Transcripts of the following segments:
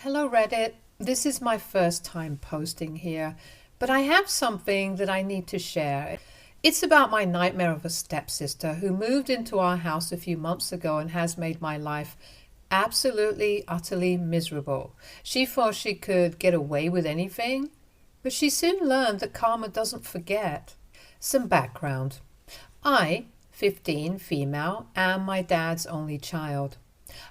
Hello Reddit, this is my first time posting here, but I have something that I need to share. It's about my nightmare of a stepsister who moved into our house a few months ago and has made my life absolutely, utterly miserable. She thought she could get away with anything, but she soon learned that karma doesn't forget. Some background. I, 15, female, am my dad's only child.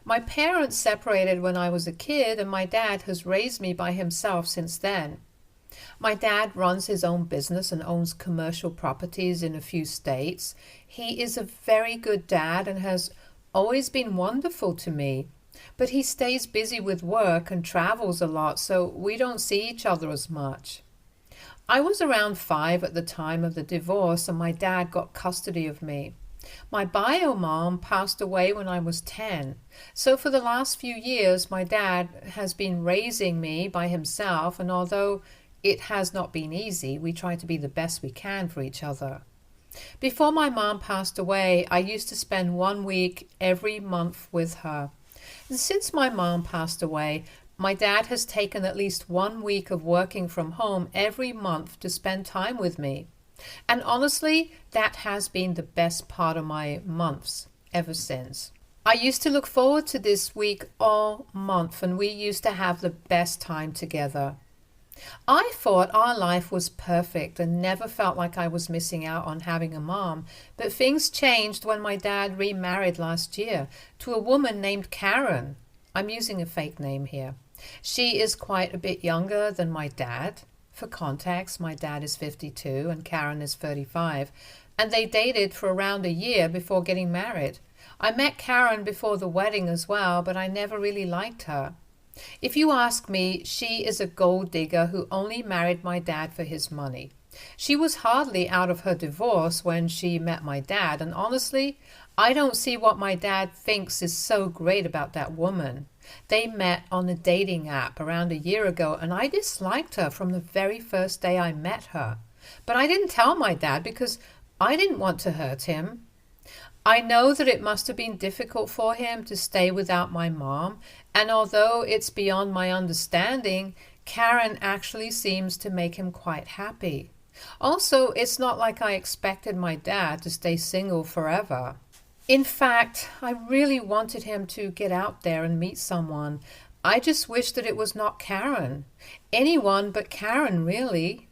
My parents separated when I was a kid, and my dad has raised me by himself since then. My dad runs his own business and owns commercial properties in a few states. He is a very good dad and has always been wonderful to me. But he stays busy with work and travels a lot, so we don't see each other as much. I was around 5 at the time of the divorce, and my dad got custody of me. My bio mom passed away when I was 10, so for the last few years my dad has been raising me by himself, and although it has not been easy, we try to be the best we can for each other. Before my mom passed away, I used to spend 1 week every month with her. And since my mom passed away, my dad has taken at least 1 week of working from home every month to spend time with me. And honestly, that has been the best part of my months ever since. I used to look forward to this week all month, and we used to have the best time together. I thought our life was perfect and never felt like I was missing out on having a mom, but things changed when my dad remarried last year to a woman named Karen. I'm using a fake name here. She is quite a bit younger than my dad. For context, my dad is 52 and Karen is 35, and they dated for around a year before getting married. I met Karen before the wedding as well, but I never really liked her. If you ask me, she is a gold digger who only married my dad for his money. She was hardly out of her divorce when she met my dad, and honestly, I don't see what my dad thinks is so great about that woman. They met on a dating app around a year ago, and I disliked her from the very first day I met her. But I didn't tell my dad because I didn't want to hurt him. I know that it must have been difficult for him to stay without my mom, and although it's beyond my understanding, Karen actually seems to make him quite happy. Also, it's not like I expected my dad to stay single forever. In fact, I really wanted him to get out there and meet someone. I just wish that it was not Karen. Anyone but Karen, really.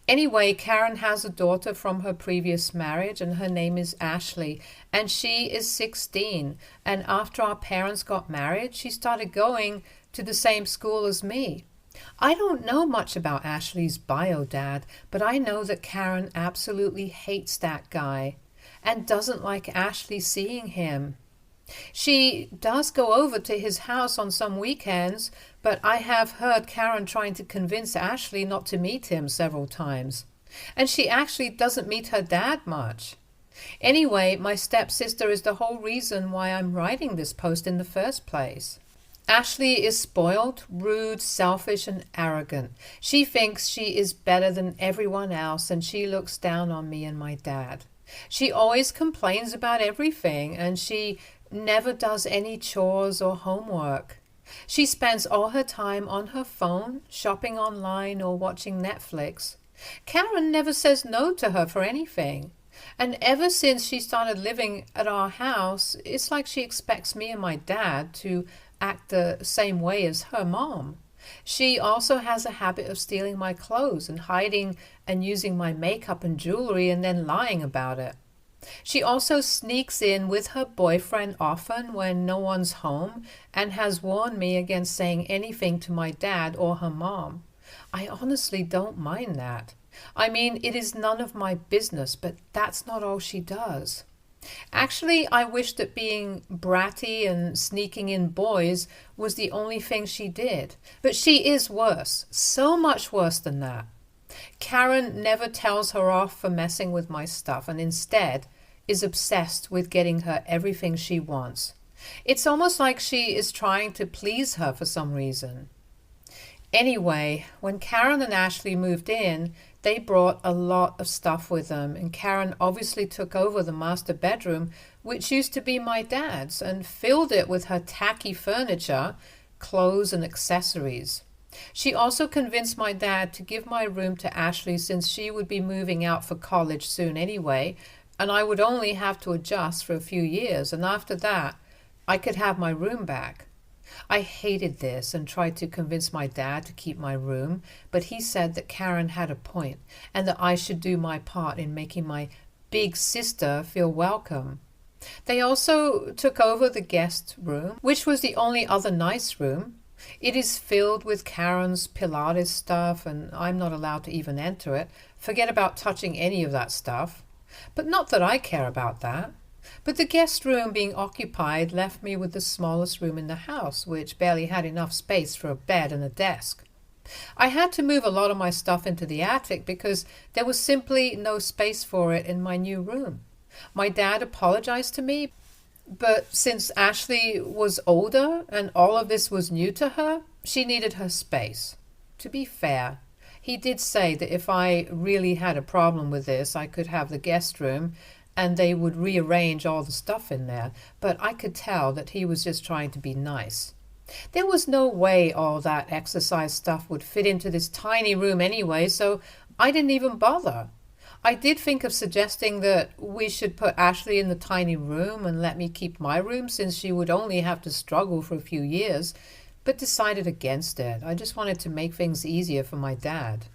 Anyway, Karen has a daughter from her previous marriage, and her name is Ashley, and she is 16. And after our parents got married, she started going to the same school as me. I don't know much about Ashley's bio dad, but I know that Karen absolutely hates that guy and doesn't like Ashley seeing him. She does go over to his house on some weekends, but I have heard Karen trying to convince Ashley not to meet him several times. And she actually doesn't meet her dad much. Anyway, my stepsister is the whole reason why I'm writing this post in the first place. Ashley is spoiled, rude, selfish, and arrogant. She thinks she is better than everyone else, and she looks down on me and my dad. She always complains about everything, and she never does any chores or homework. She spends all her time on her phone, shopping online, or watching Netflix. Karen never says no to her for anything. And ever since she started living at our house, it's like she expects me and my dad to act the same way as her mom. She also has a habit of stealing my clothes and hiding and using my makeup and jewelry and then lying about it. She also sneaks in with her boyfriend often when no one's home and has warned me against saying anything to my dad or her mom. I honestly don't mind that. I mean, it is none of my business, but that's not all she does. Actually, I wish that being bratty and sneaking in boys was the only thing she did. But she is worse, so much worse than that. Karen never tells her off for messing with my stuff, and instead is obsessed with getting her everything she wants. It's almost like she is trying to please her for some reason. Anyway, when Karen and Ashley moved in, they brought a lot of stuff with them, and Karen obviously took over the master bedroom, which used to be my dad's, and filled it with her tacky furniture, clothes and accessories. She also convinced my dad to give my room to Ashley since she would be moving out for college soon anyway, and I would only have to adjust for a few years, and after that, I could have my room back. I hated this and tried to convince my dad to keep my room, but he said that Karen had a point and that I should do my part in making my big sister feel welcome. They also took over the guest room, which was the only other nice room. It is filled with Karen's Pilates stuff, and I'm not allowed to even enter it. Forget about touching any of that stuff. But not that I care about that. But the guest room being occupied left me with the smallest room in the house, which barely had enough space for a bed and a desk. I had to move a lot of my stuff into the attic because there was simply no space for it in my new room. My dad apologized to me, but since Ashley was older and all of this was new to her, she needed her space. To be fair, he did say that if I really had a problem with this, I could have the guest room and they would rearrange all the stuff in there, but I could tell that he was just trying to be nice. There was no way all that exercise stuff would fit into this tiny room anyway, so I didn't even bother. I did think of suggesting that we should put Ashley in the tiny room and let me keep my room since she would only have to struggle for a few years, but decided against it. I just wanted to make things easier for my dad.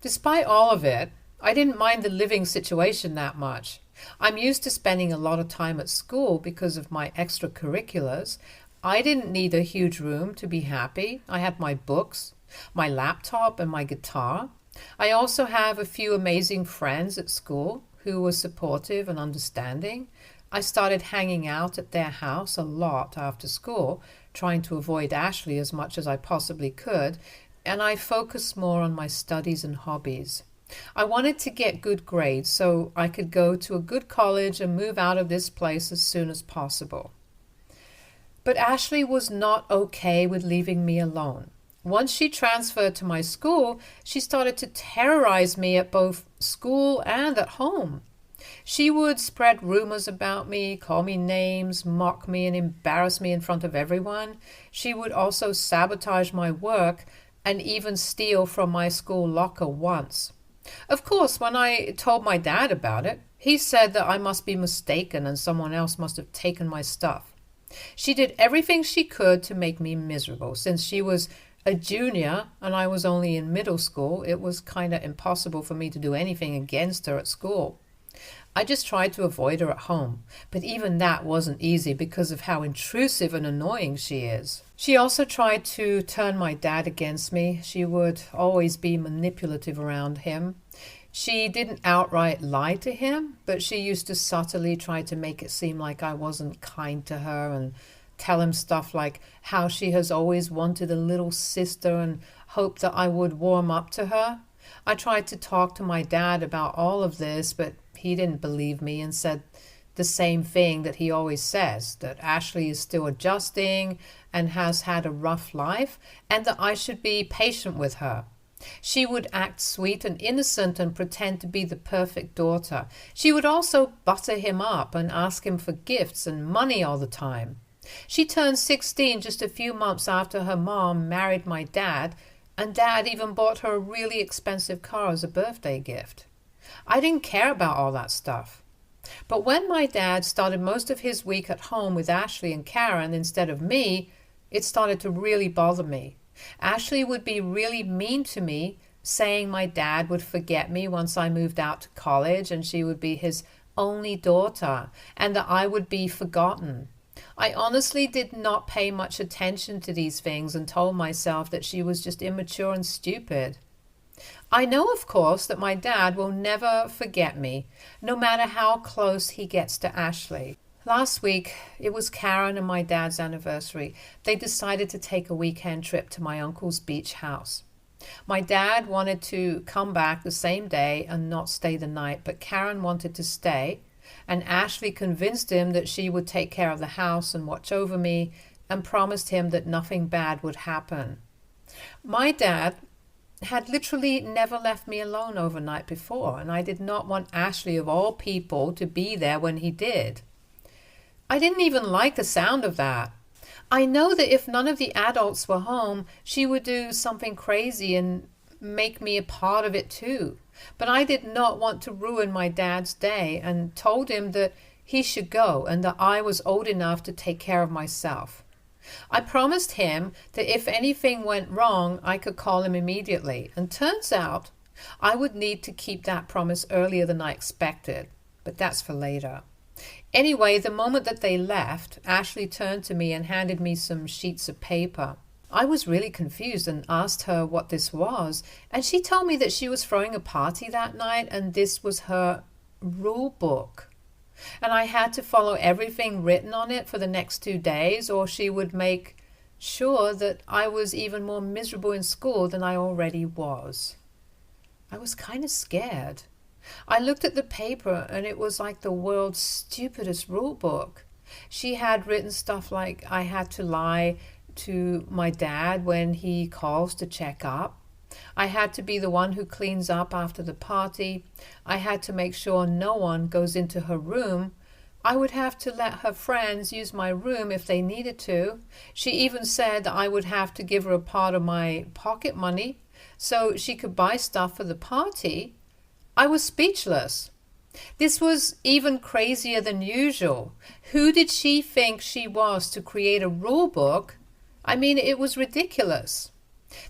Despite all of it, I didn't mind the living situation that much. I'm used to spending a lot of time at school because of my extracurriculars. I didn't need a huge room to be happy. I had my books, my laptop, and my guitar. I also have a few amazing friends at school who were supportive and understanding. I started hanging out at their house a lot after school, trying to avoid Ashley as much as I possibly could, and I focused more on my studies and hobbies. I wanted to get good grades so I could go to a good college and move out of this place as soon as possible. But Ashley was not okay with leaving me alone. Once she transferred to my school, she started to terrorize me at both school and at home. She would spread rumors about me, call me names, mock me, and embarrass me in front of everyone. She would also sabotage my work and even steal from my school locker once. Of course, when I told my dad about it, he said that I must be mistaken and someone else must have taken my stuff. She did everything she could to make me miserable. Since she was a junior and I was only in middle school, it was kind of impossible for me to do anything against her at school. I just tried to avoid her at home, but even that wasn't easy because of how intrusive and annoying she is. She also tried to turn my dad against me. She would always be manipulative around him. She didn't outright lie to him, but she used to subtly try to make it seem like I wasn't kind to her and tell him stuff like how she has always wanted a little sister and hoped that I would warm up to her. I tried to talk to my dad about all of this, but he didn't believe me and said the same thing that he always says, that Ashley is still adjusting and has had a rough life, and that I should be patient with her. She would act sweet and innocent and pretend to be the perfect daughter. She would also butter him up and ask him for gifts and money all the time. She turned 16 just a few months after her mom married my dad, and Dad even bought her a really expensive car as a birthday gift. I didn't care about all that stuff. But when my dad started most of his week at home with Ashley and Karen instead of me, it started to really bother me. Ashley would be really mean to me, saying my dad would forget me once I moved out to college and she would be his only daughter and that I would be forgotten. I honestly did not pay much attention to these things and told myself that she was just immature and stupid. I know, of course, that my dad will never forget me, no matter how close he gets to Ashley. Last week, it was Karen and my dad's anniversary. They decided to take a weekend trip to my uncle's beach house. My dad wanted to come back the same day and not stay the night, but Karen wanted to stay, and Ashley convinced him that she would take care of the house and watch over me and promised him that nothing bad would happen. My dad had literally never left me alone overnight before, and I did not want Ashley, of all people, to be there when he did. I didn't even like the sound of that. I know that if none of the adults were home, she would do something crazy and make me a part of it too. But I did not want to ruin my dad's day and told him that he should go and that I was old enough to take care of myself. I promised him that if anything went wrong, I could call him immediately. And turns out I would need to keep that promise earlier than I expected. But that's for later. Anyway, the moment that they left, Ashley turned to me and handed me some sheets of paper. I was really confused and asked her what this was, and she told me that she was throwing a party that night and this was her rule book. And I had to follow everything written on it for the next 2 days, or she would make sure that I was even more miserable in school than I already was. I was kind of scared. I looked at the paper and it was like the world's stupidest rule book. She had written stuff like I had to lie to my dad when he calls to check up. I had to be the one who cleans up after the party. I had to make sure no one goes into her room. I would have to let her friends use my room if they needed to. She even said that I would have to give her a part of my pocket money so she could buy stuff for the party. I was speechless. This was even crazier than usual. Who did she think she was to create a rule book? I mean, it was ridiculous.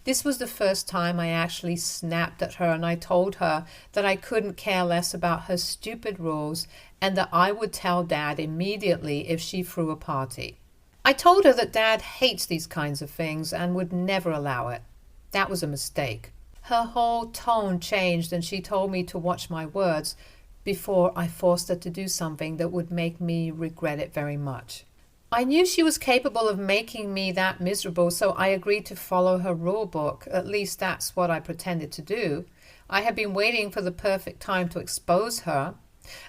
This was the first time I actually snapped at her and I told her that I couldn't care less about her stupid rules and that I would tell Dad immediately if she threw a party. I told her that Dad hates these kinds of things and would never allow it. That was a mistake. Her whole tone changed and she told me to watch my words before I forced her to do something that would make me regret it very much. I knew she was capable of making me that miserable, so I agreed to follow her rule book. At least that's what I pretended to do. I had been waiting for the perfect time to expose her,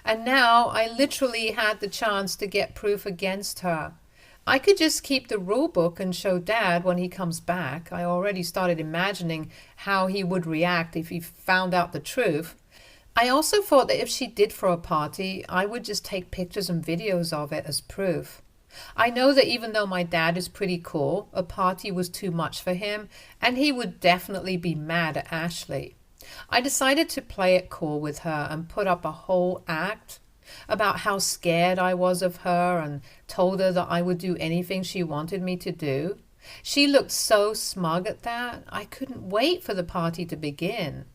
and now I literally had the chance to get proof against her. I could just keep the rule book and show Dad when he comes back. I already started imagining how he would react if he found out the truth. I also thought that if she did throw a party, I would just take pictures and videos of it as proof. I know that even though my dad is pretty cool, a party was too much for him, and he would definitely be mad at Ashley. I decided to play it cool with her and put up a whole act about how scared I was of her and told her that I would do anything she wanted me to do. She looked so smug at that, I couldn't wait for the party to begin.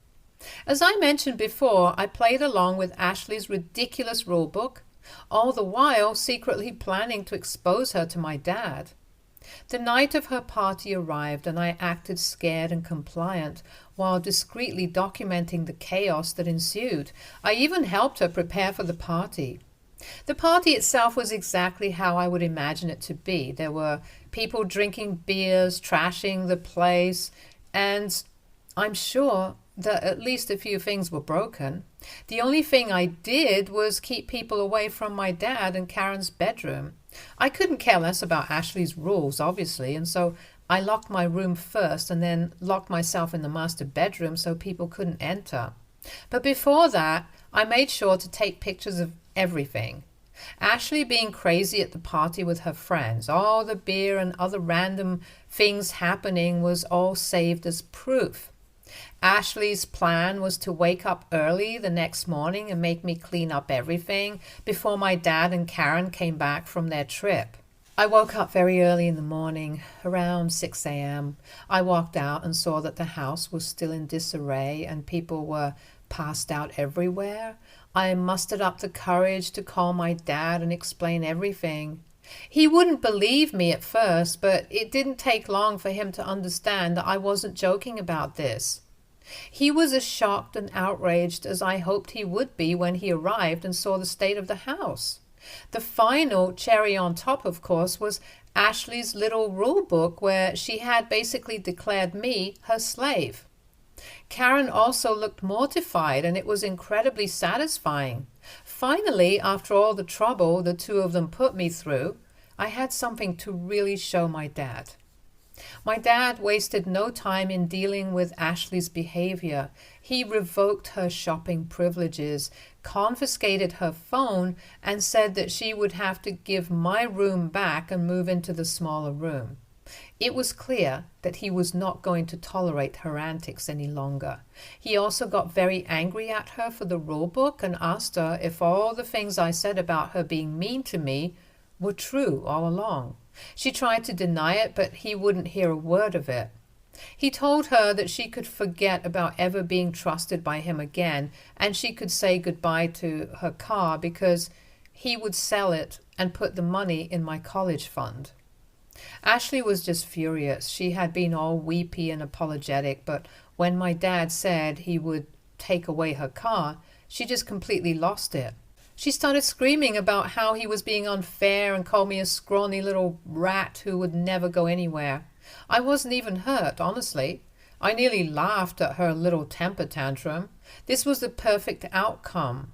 As I mentioned before, I played along with Ashley's ridiculous rule book, all the while secretly planning to expose her to my dad. The night of her party arrived and I acted scared and compliant while discreetly documenting the chaos that ensued. I even helped her prepare for the party. The party itself was exactly how I would imagine it to be. There were people drinking beers, trashing the place, and I'm sure that at least a few things were broken. The only thing I did was keep people away from my dad and Karen's bedroom. I couldn't care less about Ashley's rules, obviously, and so I locked my room first and then locked myself in the master bedroom so people couldn't enter. But before that, I made sure to take pictures of everything. Ashley being crazy at the party with her friends, all the beer and other random things happening was all saved as proof. Ashley's plan was to wake up early the next morning and make me clean up everything before my dad and Karen came back from their trip. I woke up very early in the morning, around 6 a.m. I walked out and saw that the house was still in disarray and people were passed out everywhere. I mustered up the courage to call my dad and explain everything. He wouldn't believe me at first, but it didn't take long for him to understand that I wasn't joking about this. He was as shocked and outraged as I hoped he would be when he arrived and saw the state of the house. The final cherry on top, of course, was Ashley's little rule book where she had basically declared me her slave. Karen also looked mortified, and it was incredibly satisfying. Finally, after all the trouble the two of them put me through, I had something to really show my dad. My dad wasted no time in dealing with Ashley's behavior. He revoked her shopping privileges, confiscated her phone, and said that she would have to give my room back and move into the smaller room. It was clear that he was not going to tolerate her antics any longer. He also got very angry at her for the rule book and asked her if all the things I said about her being mean to me were true all along. She tried to deny it, but he wouldn't hear a word of it. He told her that she could forget about ever being trusted by him again, and she could say goodbye to her car because he would sell it and put the money in my college fund. Ashley was just furious. She had been all weepy and apologetic, but when my dad said he would take away her car, she just completely lost it. She started screaming about how he was being unfair and called me a scrawny little rat who would never go anywhere. I wasn't even hurt, honestly. I nearly laughed at her little temper tantrum. This was the perfect outcome,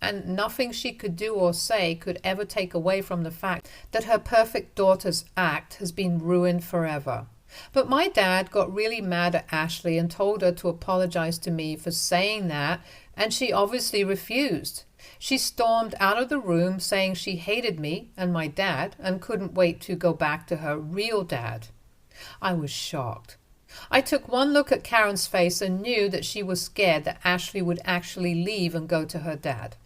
and nothing she could do or say could ever take away from the fact that her perfect daughter's act has been ruined forever. But my dad got really mad at Ashley and told her to apologize to me for saying that, and she obviously refused. She stormed out of the room saying she hated me and my dad and couldn't wait to go back to her real dad. I was shocked. I took one look at Karen's face and knew that she was scared that Ashley would actually leave and go to her dad.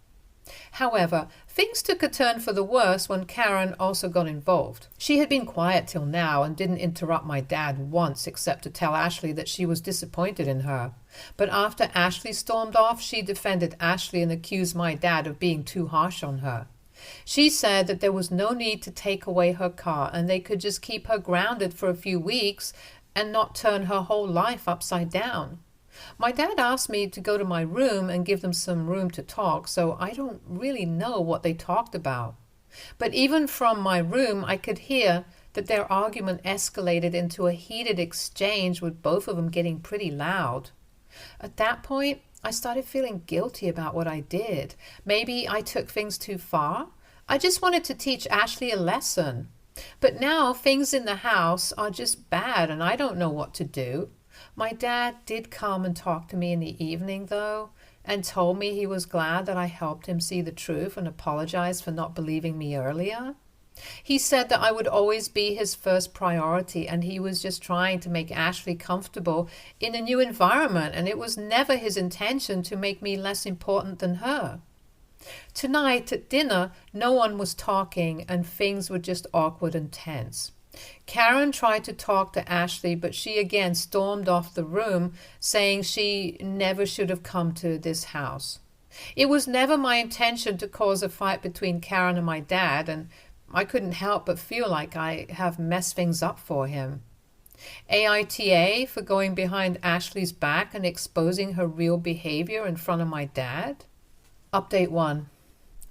However, things took a turn for the worse when Karen also got involved. She had been quiet till now and didn't interrupt my dad once except to tell Ashley that she was disappointed in her. But after Ashley stormed off, she defended Ashley and accused my dad of being too harsh on her. She said that there was no need to take away her car and they could just keep her grounded for a few weeks and not turn her whole life upside down. My dad asked me to go to my room and give them some room to talk, so I don't really know what they talked about. But even from my room, I could hear that their argument escalated into a heated exchange with both of them getting pretty loud. At that point, I started feeling guilty about what I did. Maybe I took things too far. I just wanted to teach Ashley a lesson. But now things in the house are just bad and I don't know what to do. My dad did come and talk to me in the evening, though, and told me he was glad that I helped him see the truth and apologized for not believing me earlier. He said that I would always be his first priority and he was just trying to make Ashley comfortable in a new environment, and it was never his intention to make me less important than her. Tonight at dinner, no one was talking and things were just awkward and tense. Karen tried to talk to Ashley, but she again stormed off the room, saying she never should have come to this house. It was never my intention to cause a fight between Karen and my dad, and I couldn't help but feel like I have messed things up for him. AITA for going behind Ashley's back and exposing her real behavior in front of my dad? Update 1.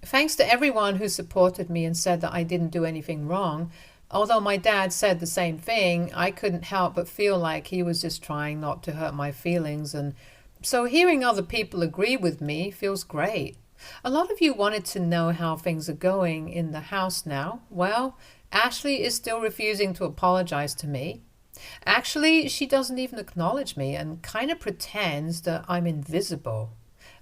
Thanks to everyone who supported me and said that I didn't do anything wrong. Although my dad said the same thing, I couldn't help but feel like he was just trying not to hurt my feelings, and so hearing other people agree with me feels great. A lot of you wanted to know how things are going in the house now. Well, Ashley is still refusing to apologize to me. Actually, she doesn't even acknowledge me and kind of pretends that I'm invisible.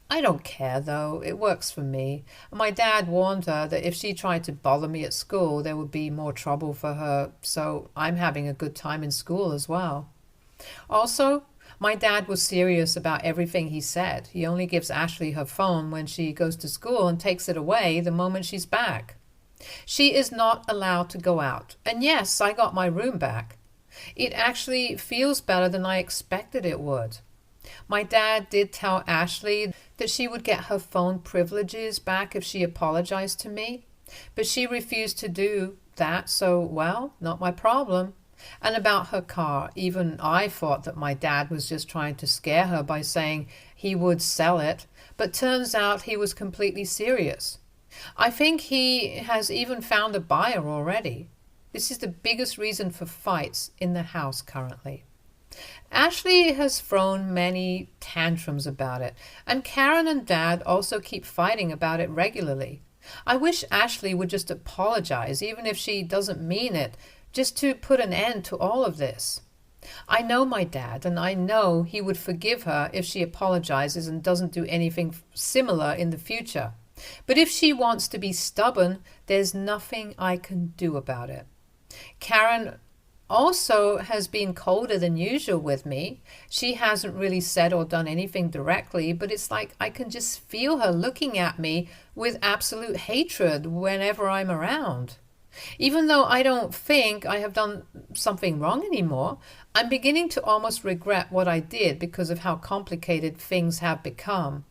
I don't care, though. It works for me. My dad warned her that if she tried to bother me at school, there would be more trouble for her, so I'm having a good time in school as well. Also, my dad was serious about everything he said. He only gives Ashley her phone when she goes to school and takes it away the moment she's back. She is not allowed to go out. And yes, I got my room back. It actually feels better than I expected it would. My dad did tell Ashley that she would get her phone privileges back if she apologized to me, but she refused to do that, so, well, not my problem. And about her car, even I thought that my dad was just trying to scare her by saying he would sell it, but turns out he was completely serious. I think he has even found a buyer already. This is the biggest reason for fights in the house currently. Ashley has thrown many tantrums about it, and Karen and Dad also keep fighting about it regularly. I wish Ashley would just apologize, even if she doesn't mean it, just to put an end to all of this. I know my dad, and I know he would forgive her if she apologizes and doesn't do anything similar in the future. But if she wants to be stubborn, there's nothing I can do about it. Karen also has been colder than usual with me. She hasn't really said or done anything directly, but it's like I can just feel her looking at me with absolute hatred whenever I'm around. Even though I don't think I have done something wrong anymore, I'm beginning to almost regret what I did because of how complicated things have become.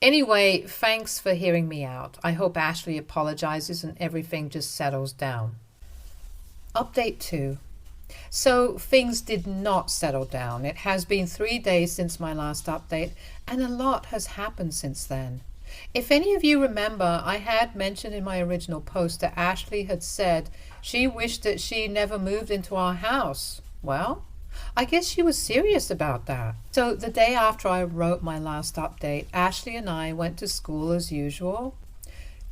Anyway, thanks for hearing me out. I hope Ashley apologizes and everything just settles down. Update 2. So things did not settle down. It has been 3 days since my last update, and a lot has happened since then. If any of you remember, I had mentioned in my original post that Ashley had said she wished that she never moved into our house. Well, I guess she was serious about that. So the day after I wrote my last update, Ashley and I went to school as usual.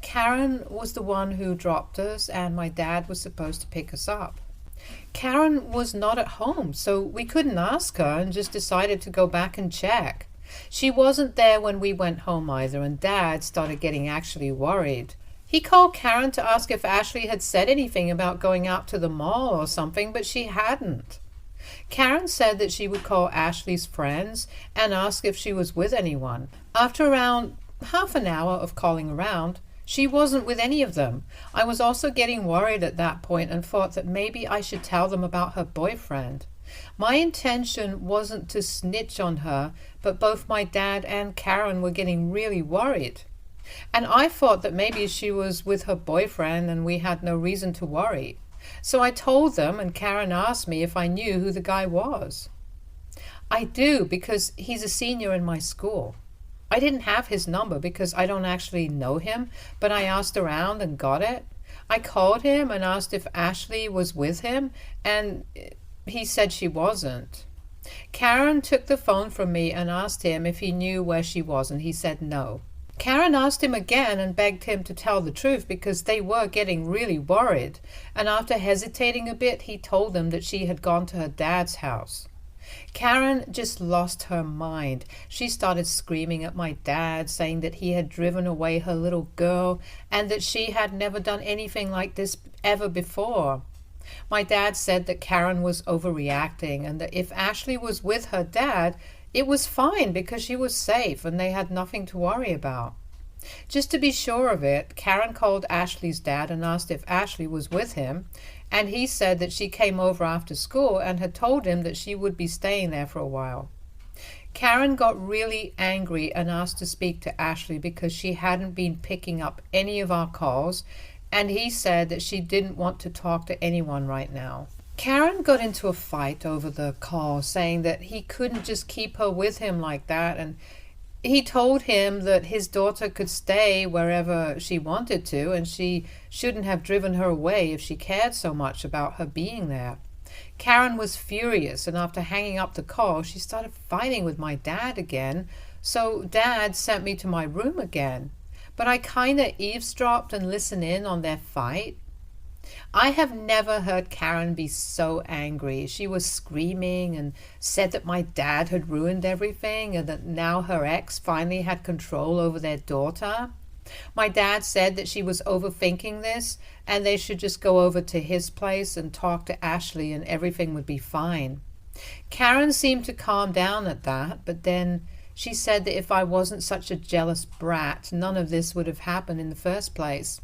Karen was the one who dropped us, and my dad was supposed to pick us up. Karen was not at home, so we couldn't ask her and just decided to go back and check. She wasn't there when we went home either, and Dad started getting actually worried. He called Karen to ask if Ashley had said anything about going out to the mall or something, but she hadn't. Karen said that she would call Ashley's friends and ask if she was with anyone. After around half an hour of calling around, she wasn't with any of them. I was also getting worried at that point and thought that maybe I should tell them about her boyfriend. My intention wasn't to snitch on her, but both my dad and Karen were getting really worried. And I thought that maybe she was with her boyfriend and we had no reason to worry. So I told them, and Karen asked me if I knew who the guy was. I do, because he's a senior in my school. I didn't have his number because I don't actually know him, but I asked around and got it. I called him and asked if Ashley was with him, and he said she wasn't. Karen took the phone from me and asked him if he knew where she was, and he said no. Karen asked him again and begged him to tell the truth because they were getting really worried, and after hesitating a bit, he told them that she had gone to her dad's house. Karen just lost her mind. She started screaming at my dad, saying that he had driven away her little girl and that she had never done anything like this ever before. My dad said that Karen was overreacting and that if Ashley was with her dad, it was fine because she was safe and they had nothing to worry about. Just to be sure of it, Karen called Ashley's dad and asked if Ashley was with him, and he said that she came over after school and had told him that she would be staying there for a while. Karen got really angry and asked to speak to Ashley because she hadn't been picking up any of our calls, and he said that she didn't want to talk to anyone right now. Karen got into a fight over the call, saying that he couldn't just keep her with him like that, and he told him that his daughter could stay wherever she wanted to, and she shouldn't have driven her away if she cared so much about her being there. Karen was furious, and after hanging up the call, she started fighting with my dad again, so Dad sent me to my room again. But I kind of eavesdropped and listened in on their fight. I have never heard Karen be so angry. She was screaming and said that my dad had ruined everything and that now her ex finally had control over their daughter. My dad said that she was overthinking this and they should just go over to his place and talk to Ashley and everything would be fine. Karen seemed to calm down at that, but then she said that if I wasn't such a jealous brat, none of this would have happened in the first place.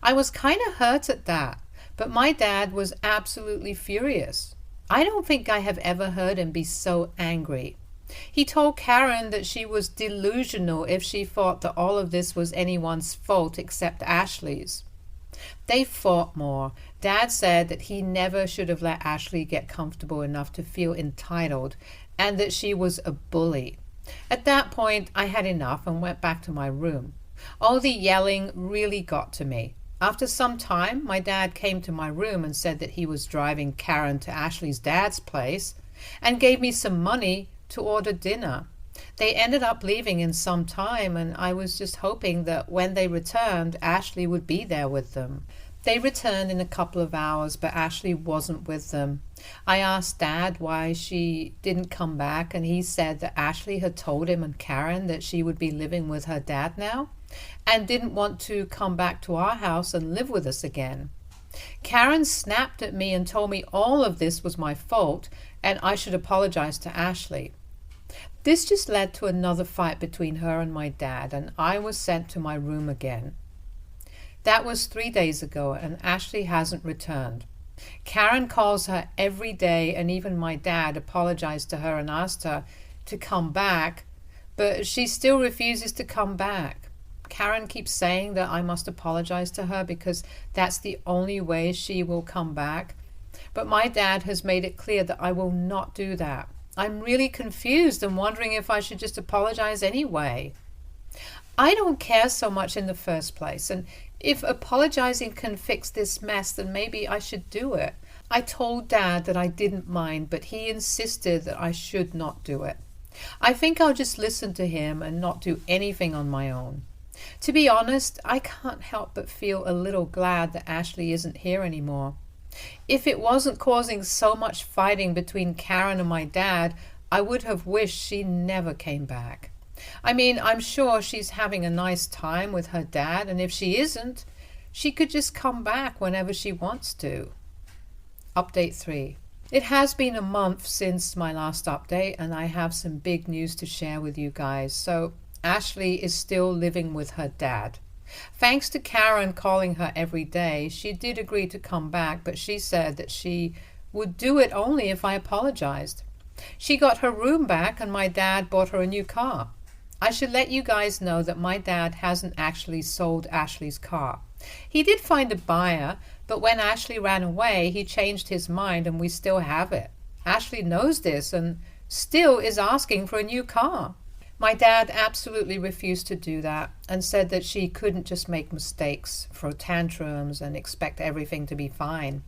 I was kind of hurt at that, but my dad was absolutely furious. I don't think I have ever heard him be so angry. He told Karen that she was delusional if she thought that all of this was anyone's fault except Ashley's. They fought more. Dad said that he never should have let Ashley get comfortable enough to feel entitled and that she was a bully. At that point, I had enough and went back to my room. All the yelling really got to me. After some time, my dad came to my room and said that he was driving Karen to Ashley's dad's place and gave me some money to order dinner. They ended up leaving in some time, and I was just hoping that when they returned, Ashley would be there with them. They returned in a couple of hours, but Ashley wasn't with them. I asked Dad why she didn't come back, and he said that Ashley had told him and Karen that she would be living with her dad now and didn't want to come back to our house and live with us again. Karen snapped at me and told me all of this was my fault and I should apologize to Ashley. This just led to another fight between her and my dad, and I was sent to my room again. That was 3 days ago, and Ashley hasn't returned. Karen calls her every day, and even my dad apologized to her and asked her to come back, but she still refuses to come back. Karen keeps saying that I must apologize to her because that's the only way she will come back. But my dad has made it clear that I will not do that. I'm really confused and wondering if I should just apologize anyway. I don't care so much in the first place, and if apologizing can fix this mess, then maybe I should do it. I told Dad that I didn't mind, but he insisted that I should not do it. I think I'll just listen to him and not do anything on my own. To be honest, I can't help but feel a little glad that Ashley isn't here anymore. If it wasn't causing so much fighting between Karen and my dad, I would have wished she never came back. I mean, I'm sure she's having a nice time with her dad, and if she isn't, she could just come back whenever she wants to. Update 3. It has been a month since my last update, and I have some big news to share with you guys. So, Ashley is still living with her dad. Thanks to Karen calling her every day, she did agree to come back, but she said that she would do it only if I apologized. She got her room back, and my dad bought her a new car. I should let you guys know that my dad hasn't actually sold Ashley's car. He did find a buyer, but when Ashley ran away, he changed his mind and we still have it. Ashley knows this and still is asking for a new car. My dad absolutely refused to do that and said that she couldn't just make mistakes, throw tantrums, and expect everything to be fine.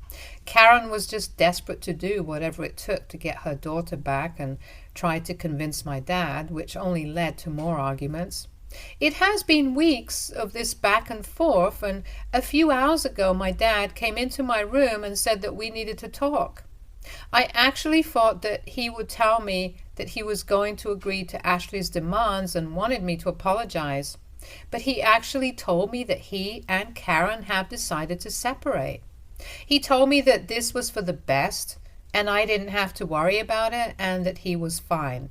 Karen was just desperate to do whatever it took to get her daughter back and tried to convince my dad, which only led to more arguments. It has been weeks of this back and forth, and a few hours ago my dad came into my room and said that we needed to talk. I actually thought that he would tell me that he was going to agree to Ashley's demands and wanted me to apologize. But he actually told me that he and Karen have decided to separate. He told me that this was for the best and I didn't have to worry about it and that he was fine.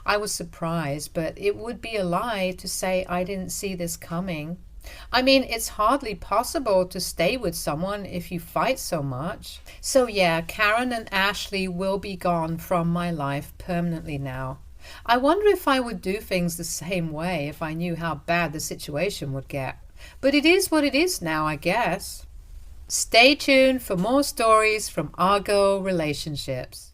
I was surprised, but it would be a lie to say I didn't see this coming. I mean, it's hardly possible to stay with someone if you fight so much. So yeah, Karen and Ashley will be gone from my life permanently now. I wonder if I would do things the same way if I knew how bad the situation would get. But it is what it is now, I guess. Stay tuned for more stories from Argo Relationships.